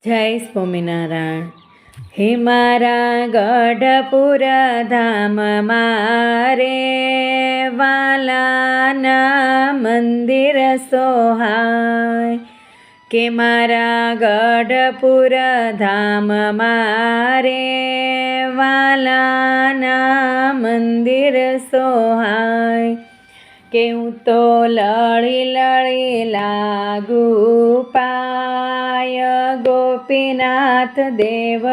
જય સ્વામિનારાયણ. હે મારા ગઢપુર ધામ મારે વાલાના મંદિર સોહાય, કે મારા ગઢપુર ધામ મારે વાલાના મંદિર સોહાય, કે હું તો લળી લળી લાગુ પાય ગોપીનાથ દેવ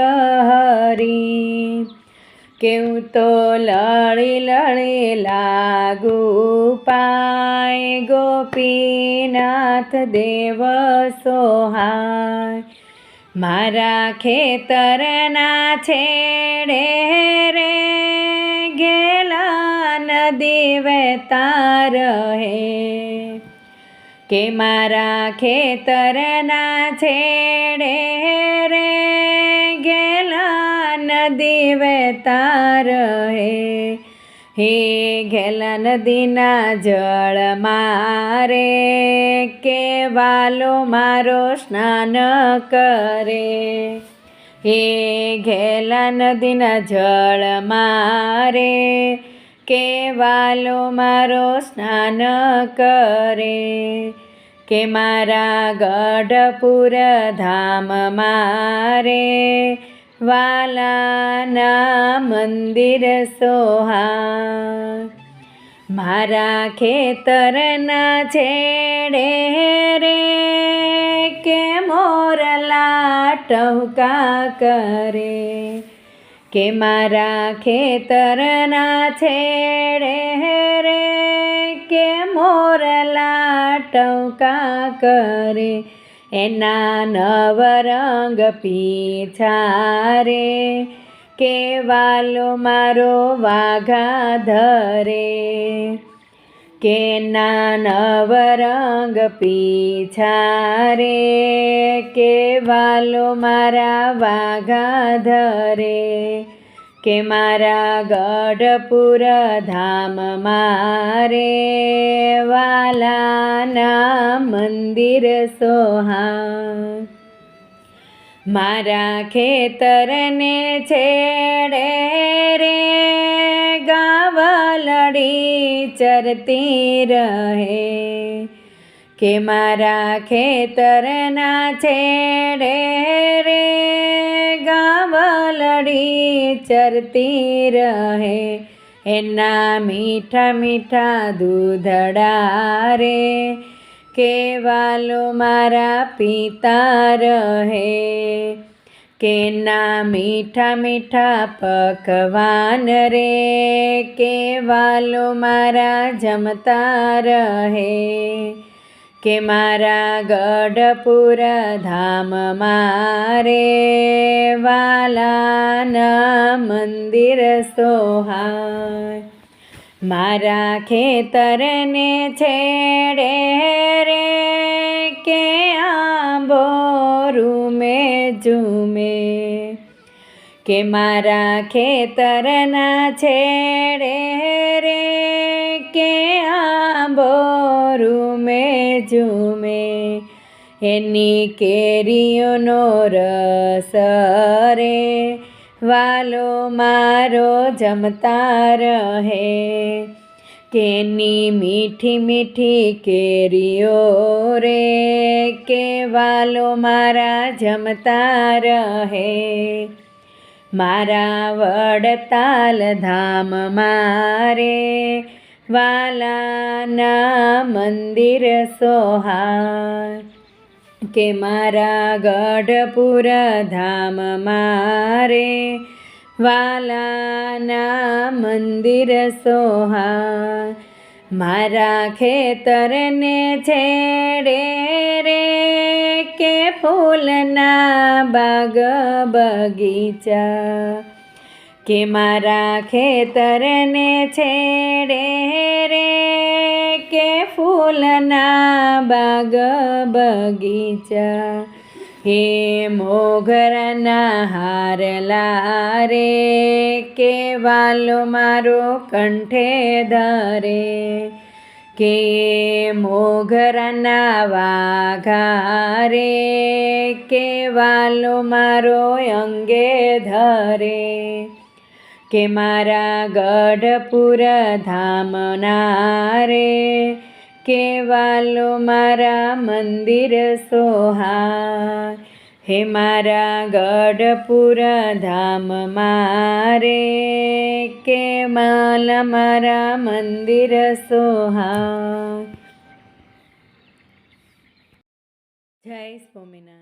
હરી, કે હું તો લળી લળી લાગુ પાય ગોપીનાથ દેવ સોહાય. મારા ખેતરના છેડે રે ઘેલા નદી વહેતા રહે, કે મારા ખેતરના છેડે રે ઘેલા નદી વહેતા રહે, હે ઘેલા નદીના જળ મારે કે વાલો મારો સ્નાન કરે, હે ઘેલા નદીના જળ મારે કે વાલો મારો સ્નાન કરે, કે મારા ગઢપુર ધામ મારે વાલાના મંદિર સોહાય. મારા ખેતરના છેડે રે કે મોરલા ટહુકા કરે, કે મારા ખેતરના છેડે રે કે મોરલા ટહુકા કરે, એના નવરંગ પીછારે કે વાલો મારો વાઘા ધરે, કે ના નવરંગ પીછારે કે વાલો મારા વાઘા ધરે, કે મારા ગઢપુર ધામ મારે વાલાના મંદિર સોહાય. મારા ખેતરને છેડે રે ગાવલડી ચરતી રહે, કે મારા ખેતરના છેડે રે ગાવલડી ચરતી રહે, એના મીઠા મીઠા દૂધડા રે કે વાલો મારા પીતા રહે, કે ના મીઠા મીઠા પકવાન રે કે વાલો મારા જમતા રહે, કે મારા ગઢપુર ધામ મારે વાલાના મંદિર સોહાય. મારા ખેતરને છેડે રે કે આંબોરું મેં ઝૂમે, કે મારા ખેતરના છેડે રે કે આંબોરું મેં ઝૂમે, એની કેરીઓનો રસ રે વાલો મારો જમતા રહે, કે એની મીઠી મીઠી કેરીઓ રે કે વાલો મારા જમતા રહે, મારા વડતાલ ધામ મારે વાલાના મંદિર સોહાય, કે મારા ગઢપુર ધામ મારે વાલાના મંદિર સોહાય. મારા ખેતરને છેડે રે કે ફૂલના બાગ બગીચા, કે મારા ખેતરને છેડે રે કે ફૂલના બાગ બગીચા, હે મોગરાના હારલા રે કે વાલો મારો કંઠે ધરે, કે મોગરાના વાઘા રે કે વાલો મારો અંગે ધરે કે મારા ગઢપુર ધામના રે કે વાલો મારા મંદિર સોહાર હે મારા ગઢપુર ધામ મારે કે મારા મંદિર સોહાર. જય સ્વામિનારાયણ.